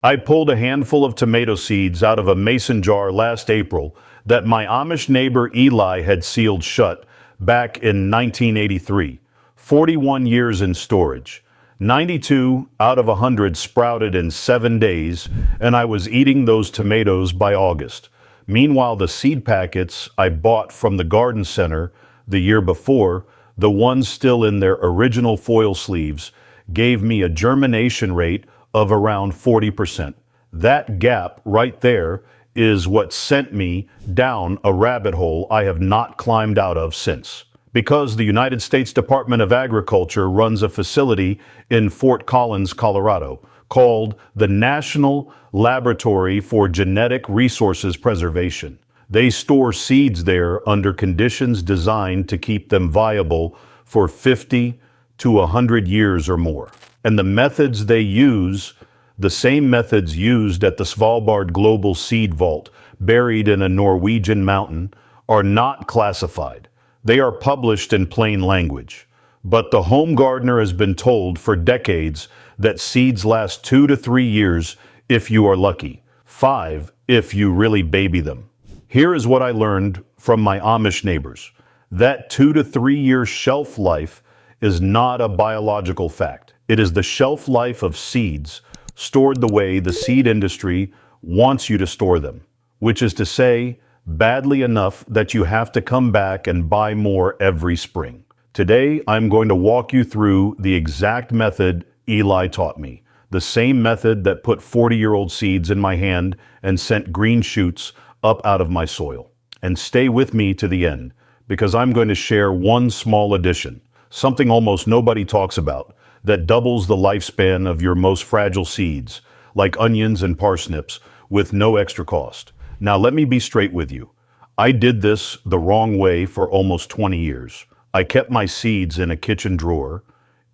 I pulled a handful of tomato seeds out of a mason jar last April that my Amish neighbor Eli had sealed shut back in 1983. 41 years in storage. 92 out of 100 sprouted in 7 days, and I was eating those tomatoes by August. Meanwhile, the seed packets I bought from the garden center the year before, the ones still in their original foil sleeves, gave me a germination rate of around 40%. That gap right there is what sent me down a rabbit hole I have not climbed out of since. Because the United States Department of Agriculture runs a facility in Fort Collins, Colorado, called the National Laboratory for Genetic Resources Preservation. They store seeds there under conditions designed to keep them viable for 50 to 100 years or more. And the methods they use, the same methods used at the Svalbard Global Seed Vault, buried in a Norwegian mountain, are not classified. They are published in plain language. But the home gardener has been told for decades that seeds last 2 to 3 years if you are lucky, 5 if you really baby them. Here is what I learned from my Amish neighbors. That 2 to 3 year shelf life is not a biological fact. It is the shelf life of seeds stored the way the seed industry wants you to store them, which is to say, badly enough that you have to come back and buy more every spring. Today, I'm going to walk you through the exact method Eli taught me, the same method that put 40-year-old seeds in my hand and sent green shoots up out of my soil. And stay with me to the end, because I'm going to share one small addition, something almost nobody talks about, that doubles the lifespan of your most fragile seeds, like onions and parsnips, with no extra cost. Now, let me be straight with you. I did this the wrong way for almost 20 years. I kept my seeds in a kitchen drawer,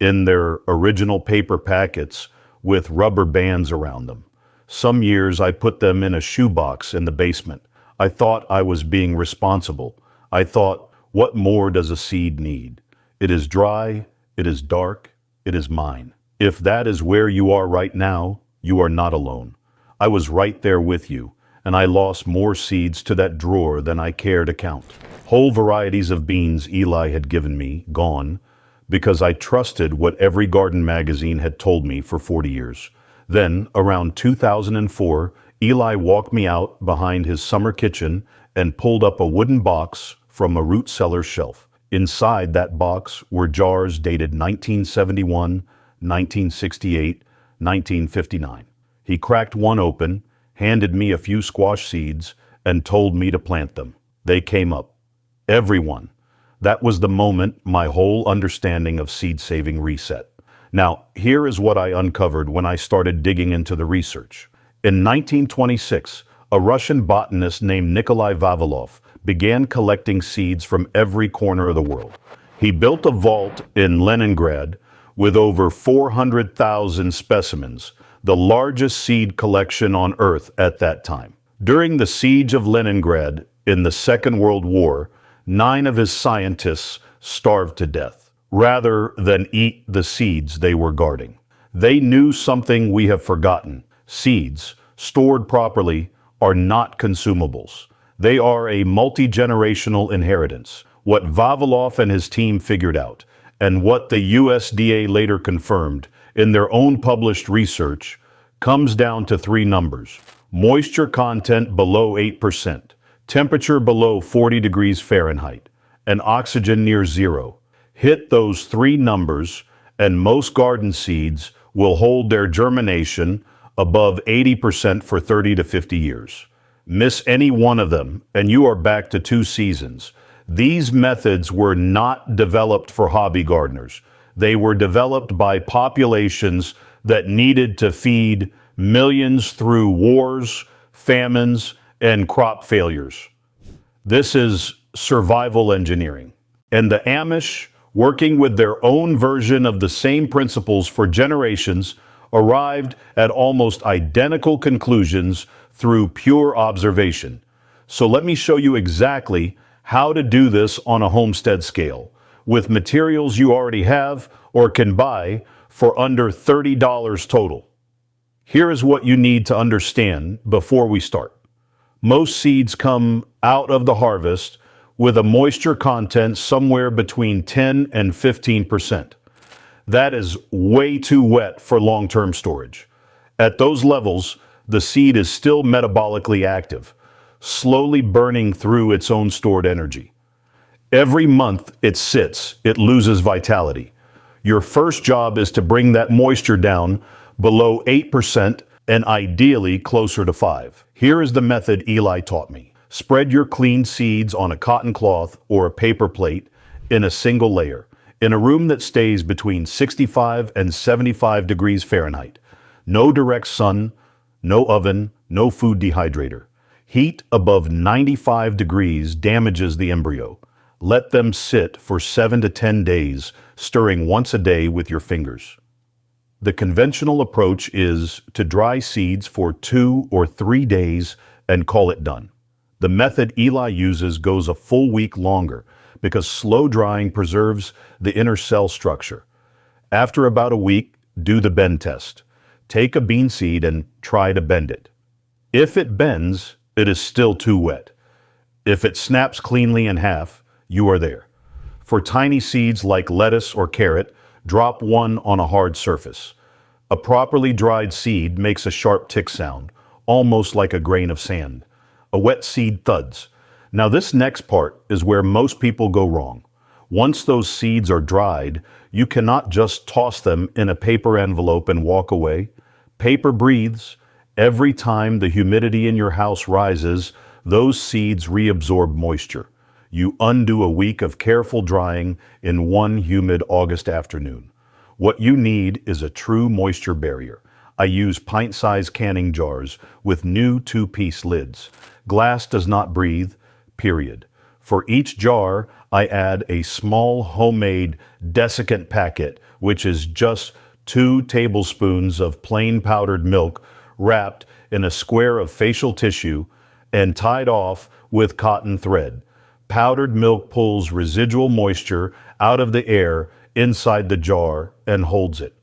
in their original paper packets with rubber bands around them. Some years I put them in a shoebox in the basement. I thought I was being responsible. I thought, what more does a seed need? It is dry, it is dark, it is mine. If that is where you are right now, you are not alone. I was right there with you, and I lost more seeds to that drawer than I care to count. Whole varieties of beans Eli had given me, gone, because I trusted what every garden magazine had told me for 40 years. Then, around 2004, Eli walked me out behind his summer kitchen and pulled up a wooden box from a root cellar shelf. Inside that box were jars dated 1971, 1968, 1959. He cracked one open, handed me a few squash seeds, and told me to plant them. They came up. Everyone. That was the moment my whole understanding of seed saving reset. Now, here is what I uncovered when I started digging into the research. In 1926, a Russian botanist named Nikolai Vavilov began collecting seeds from every corner of the world. He built a vault in Leningrad with over 400,000 specimens, the largest seed collection on Earth at that time. During the siege of Leningrad in the Second World War, 9 of his scientists starved to death, rather than eat the seeds they were guarding. They knew something we have forgotten. Seeds, stored properly, are not consumables. They are a multi-generational inheritance. What Vavilov and his team figured out, and what the USDA later confirmed in their own published research, comes down to 3 numbers. Moisture content below 8%, temperature below 40 degrees Fahrenheit, and oxygen near 0. Hit those 3 numbers, and most garden seeds will hold their germination above 80% for 30 to 50 years. Miss any one of them, and you are back to 2 seasons. These methods were not developed for hobby gardeners. They were developed by populations that needed to feed millions through wars, famines, and crop failures. This is survival engineering. And the Amish, working with their own version of the same principles for generations, arrived at almost identical conclusions through pure observation. So let me show you exactly how to do this on a homestead scale, with materials you already have or can buy for under $30 total. Here is what you need to understand before we start. Most seeds come out of the harvest with a moisture content somewhere between 10 and 15%. That is way too wet for long-term storage. At those levels, the seed is still metabolically active, slowly burning through its own stored energy. Every month it sits, it loses vitality. Your first job is to bring that moisture down below 8% and ideally closer to 5%. Here is the method Eli taught me. Spread your cleaned seeds on a cotton cloth or a paper plate in a single layer, in a room that stays between 65 and 75 degrees Fahrenheit. No direct sun, no oven, no food dehydrator. Heat above 95 degrees damages the embryo. Let them sit for 7 to 10 days, stirring once a day with your fingers. The conventional approach is to dry seeds for 2 or 3 days and call it done. The method Eli uses goes a full week longer because slow drying preserves the inner cell structure. After about a week, do the bend test. Take a bean seed and try to bend it. If it bends, it is still too wet. If it snaps cleanly in half, you are there. For tiny seeds like lettuce or carrot, drop one on a hard surface. A properly dried seed makes a sharp tick sound, almost like a grain of sand. A wet seed thuds. Now this next part is where most people go wrong. Once those seeds are dried, you cannot just toss them in a paper envelope and walk away. Paper breathes. Every time the humidity in your house rises, those seeds reabsorb moisture. You undo a week of careful drying in one humid August afternoon. What you need is a true moisture barrier. I use pint-sized canning jars with new 2-piece lids. Glass does not breathe, period. For each jar, I add a small homemade desiccant packet, which is just 2 tablespoons of plain powdered milk wrapped in a square of facial tissue and tied off with cotton thread. Powdered milk pulls residual moisture out of the air inside the jar and holds it.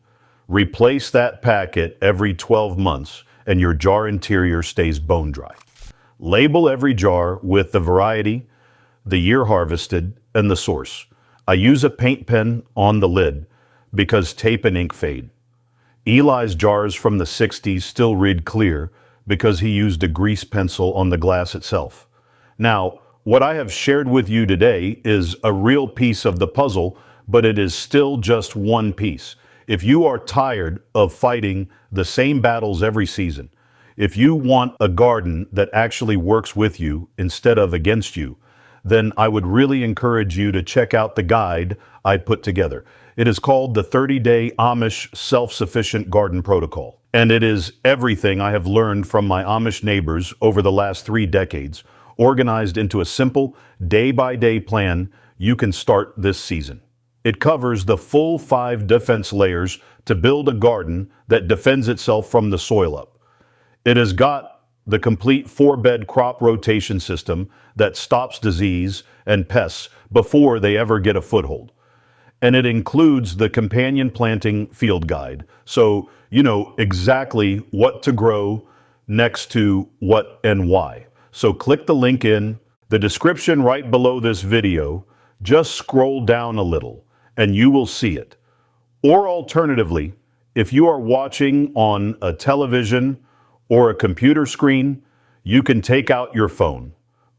Replace that packet every 12 months and your jar interior stays bone dry. Label every jar with the variety, the year harvested, and the source. I use a paint pen on the lid because tape and ink fade. Eli's jars from the 60s still read clear because he used a grease pencil on the glass itself. Now, what I have shared with you today is a real piece of the puzzle, but it is still just one piece. If you are tired of fighting the same battles every season, if you want a garden that actually works with you instead of against you, then I would really encourage you to check out the guide I put together. It is called the 30-Day Amish Self-Sufficient Garden Protocol. And it is everything I have learned from my Amish neighbors over the last 3 decades, organized into a simple day-by-day plan you can start this season. It covers the full 5 defense layers to build a garden that defends itself from the soil up. It has got the complete 4-bed crop rotation system that stops disease and pests before they ever get a foothold. And it includes the companion planting field guide, so you know exactly what to grow next to what and why. So click the link in the description right below this video. Just scroll down a little and you will see it. Or alternatively, if you are watching on a television or a computer screen, you can take out your phone,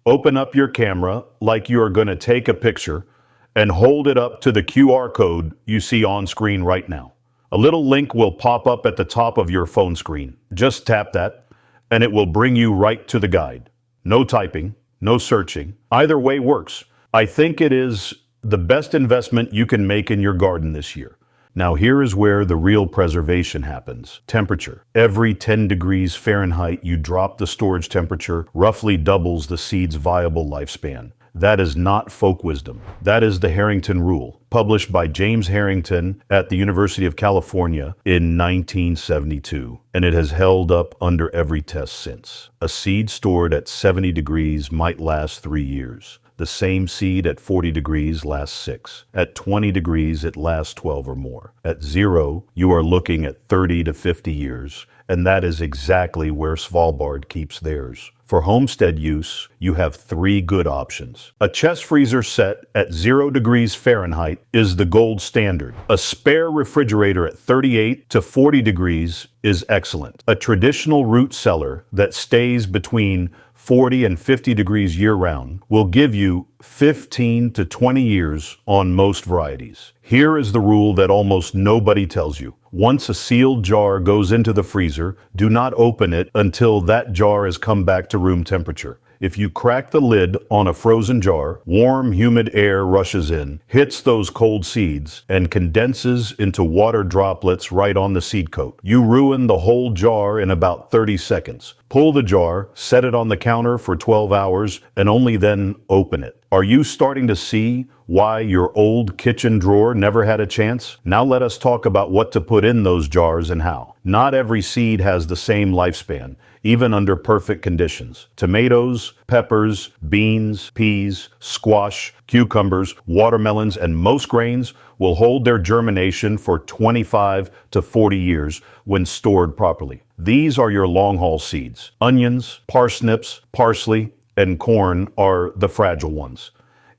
open up your camera like you are going to take a picture, and hold it up to the QR code you see on screen right now. A little link will pop up at the top of your phone screen. Just tap that, and it will bring you right to the guide. No typing, no searching. Either way works. I think it is the best investment you can make in your garden this year. Now here is where the real preservation happens. Temperature. Every 10 degrees Fahrenheit you drop the storage temperature roughly doubles the seed's viable lifespan. That is not folk wisdom. That is the Harrington Rule, published by James Harrington at the University of California in 1972, and it has held up under every test since. A seed stored at 70 degrees might last 3 years. The same seed at 40 degrees lasts 6. At 20 degrees, it lasts 12 or more. At 0, you are looking at 30 to 50 years. and that is exactly where Svalbard keeps theirs. For homestead use, you have three good options. A chest freezer set at 0 degrees Fahrenheit is the gold standard. A spare refrigerator at 38 to 40 degrees is excellent. A traditional root cellar that stays between 40 and 50 degrees year-round will give you 15 to 20 years on most varieties. Here is the rule that almost nobody tells you. Once a sealed jar goes into the freezer, do not open it until that jar has come back to room temperature. If you crack the lid on a frozen jar, warm, humid air rushes in, hits those cold seeds, and condenses into water droplets right on the seed coat. You ruin the whole jar in about 30 seconds. Pull the jar, set it on the counter for 12 hours, and only then open it. Are you starting to see why your old kitchen drawer never had a chance? Now let us talk about what to put in those jars and how. Not every seed has the same lifespan, even under perfect conditions. Tomatoes, peppers, beans, peas, squash, cucumbers, watermelons, and most grains will hold their germination for 25 to 40 years when stored properly. These are your long-haul seeds. Onions, parsnips, parsley, and corn are the fragile ones.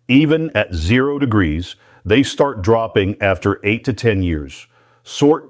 Even at 0 degrees, they start dropping after 8 to 10 years. Sort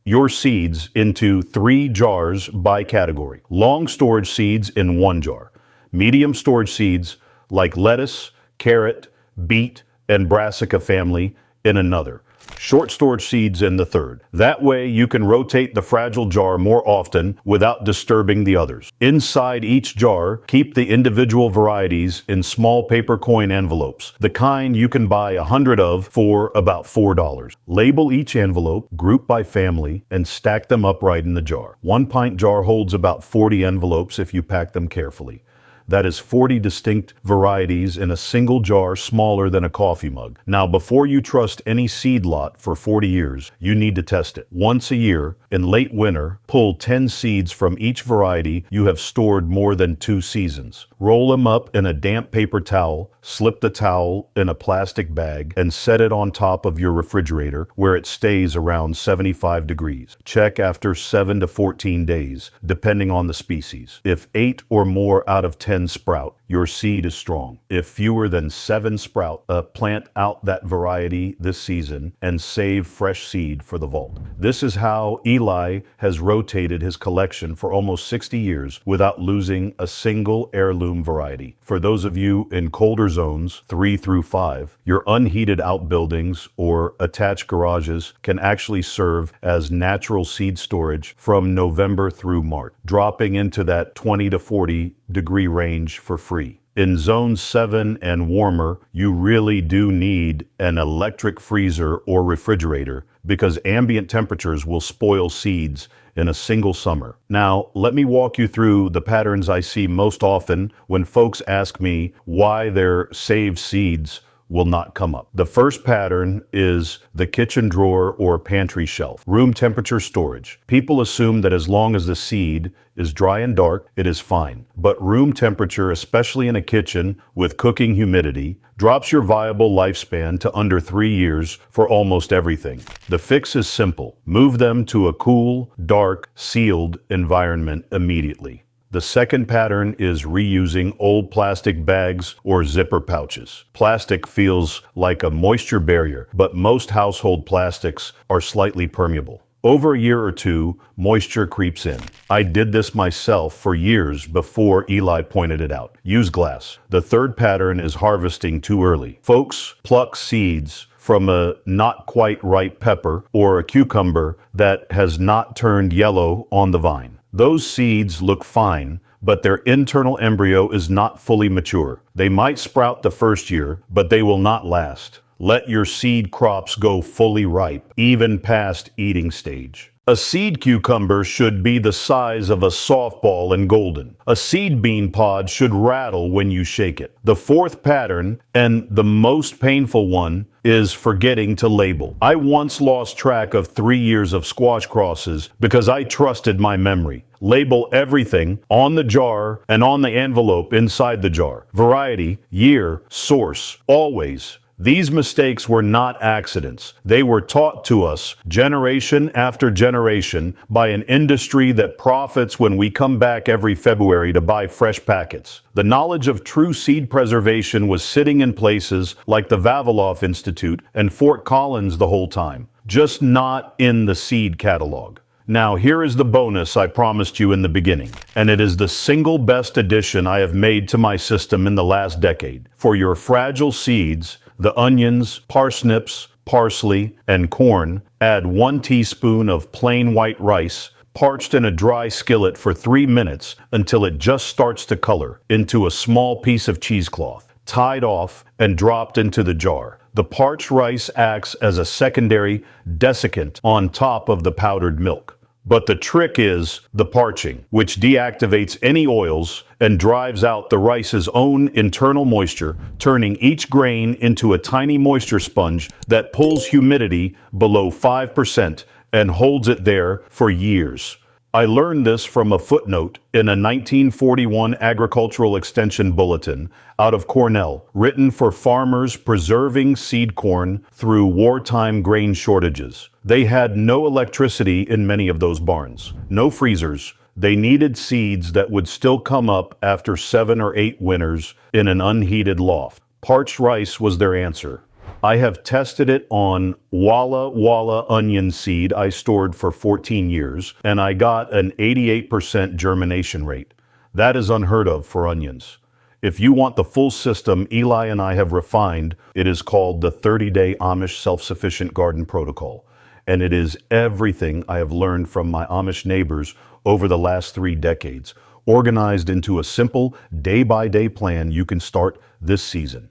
your seeds into 3 jars by category. Long storage seeds in 1 jar. Medium storage seeds like lettuce, carrot, beet, and brassica family in another. Short storage seeds in the 3rd. That way you can rotate the fragile jar more often without disturbing the others. Inside each jar, keep the individual varieties in small paper coin envelopes, the kind you can buy 100 of for about $4. Label each envelope, group by family, and stack them upright in the jar. 1 pint jar holds about 40 envelopes if you pack them carefully. That is 40 distinct varieties in a single jar smaller than a coffee mug. Now, before you trust any seed lot for 40 years, you need to test it. Once a year, in late winter, pull 10 seeds from each variety you have stored more than 2 seasons. Roll them up in a damp paper towel, slip the towel in a plastic bag, and set it on top of your refrigerator where it stays around 75 degrees. Check after 7 to 14 days, depending on the species. If 8 or more out of 10 sprout, your seed is strong. If fewer than 7 sprout, plant out that variety this season and save fresh seed for the vault. This is how Eli has rotated his collection for almost 60 years without losing a single heirloom variety. For those of you in colder zones 3 through 5, your unheated outbuildings or attached garages can actually serve as natural seed storage from November through March, dropping into that 20 to 40 degree range for free. In zone 7 and warmer, you really do need an electric freezer or refrigerator because ambient temperatures will spoil seeds in a single summer. Now, let me walk you through the patterns I see most often when folks ask me why their saved seeds will not come up. The first pattern is the kitchen drawer or pantry shelf. Room temperature storage. People assume that as long as the seed is dry and dark, it is fine. But room temperature, especially in a kitchen with cooking humidity, drops your viable lifespan to under 3 years for almost everything. The fix is simple. Move them to a cool, dark, sealed environment immediately. The second pattern is reusing old plastic bags or zipper pouches. Plastic feels like a moisture barrier, but most household plastics are slightly permeable. Over a year or 2, moisture creeps in. I did this myself for years before Eli pointed it out. Use glass. The third pattern is harvesting too early. Folks pluck seeds from a not quite ripe pepper or a cucumber that has not turned yellow on the vine. Those seeds look fine, but their internal embryo is not fully mature. They might sprout the first year, but they will not last. Let your seed crops go fully ripe, even past eating stage. A seed cucumber should be the size of a softball and golden. A seed bean pod should rattle when you shake it. The fourth pattern, and the most painful one, is forgetting to label. I once lost track of 3 years of squash crosses because I trusted my memory. Label everything on the jar and on the envelope inside the jar. Variety, year, source, always. These mistakes were not accidents. They were taught to us generation after generation by an industry that profits when we come back every February to buy fresh packets. The knowledge of true seed preservation was sitting in places like the Vavilov Institute and Fort Collins the whole time, just not in the seed catalog. Now, here is the bonus I promised you in the beginning, and it is the single best addition I have made to my system in the last decade. For your fragile seeds, the onions, parsnips, parsley, and corn, add 1 teaspoon of plain white rice, parched in a dry skillet for 3 minutes until it just starts to color, into a small piece of cheesecloth, tied off and dropped into the jar. The parched rice acts as a secondary desiccant on top of the powdered milk. But the trick is the parching, which deactivates any oils and drives out the rice's own internal moisture, turning each grain into a tiny moisture sponge that pulls humidity below 5% and holds it there for years. I learned this from a footnote in a 1941 Agricultural Extension Bulletin out of Cornell, written for farmers preserving seed corn through wartime grain shortages. They had no electricity in many of those barns, no freezers. They needed seeds that would still come up after 7 or 8 winters in an unheated loft. Parched rice was their answer. I have tested it on Walla Walla onion seed I stored for 14 years, and I got an 88% germination rate. That is unheard of for onions. If you want the full system Eli and I have refined, it is called the 30-Day Amish Self-Sufficient Garden Protocol, and it is everything I have learned from my Amish neighbors over the last 3 decades, organized into a simple day-by-day plan you can start this season.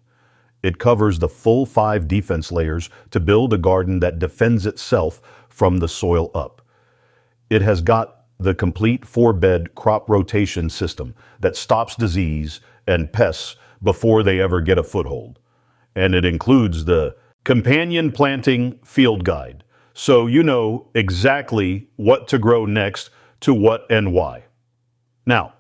It covers the full 5 defense layers to build a garden that defends itself from the soil up. It has got the complete 4-bed crop rotation system that stops disease and pests before they ever get a foothold. And it includes the companion planting field guide, so you know exactly what to grow next to what and why. Now,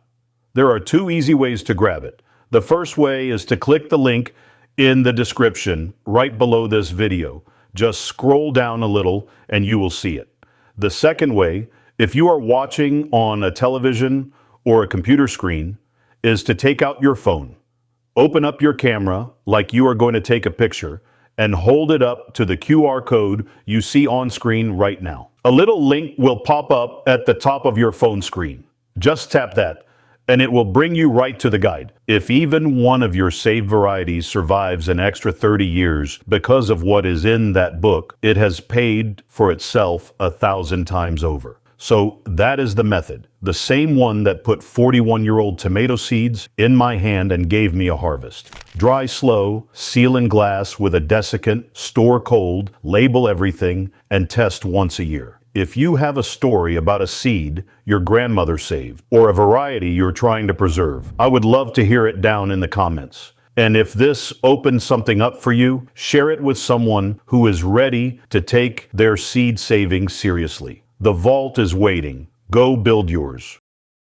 there are 2 easy ways to grab it. The first way is to click the link in the description right below this video. Just scroll down a little and you will see it. The second way, if you are watching on a television or a computer screen, is to take out your phone, open up your camera like you are going to take a picture, and hold it up to the QR code you see on screen right now. A little link will pop up at the top of your phone screen. Just tap that, and it will bring you right to the guide. If even one of your saved varieties survives an extra 30 years because of what is in that book, it has paid for itself 1,000 times over. So that is the method, the same one that put 41-year-old tomato seeds in my hand and gave me a harvest. Dry slow, seal in glass with a desiccant, store cold, label everything, and test once a year. If you have a story about a seed your grandmother saved, or a variety you're trying to preserve, I would love to hear it down in the comments. And if this opens something up for you, share it with someone who is ready to take their seed saving seriously. The vault is waiting. Go build yours.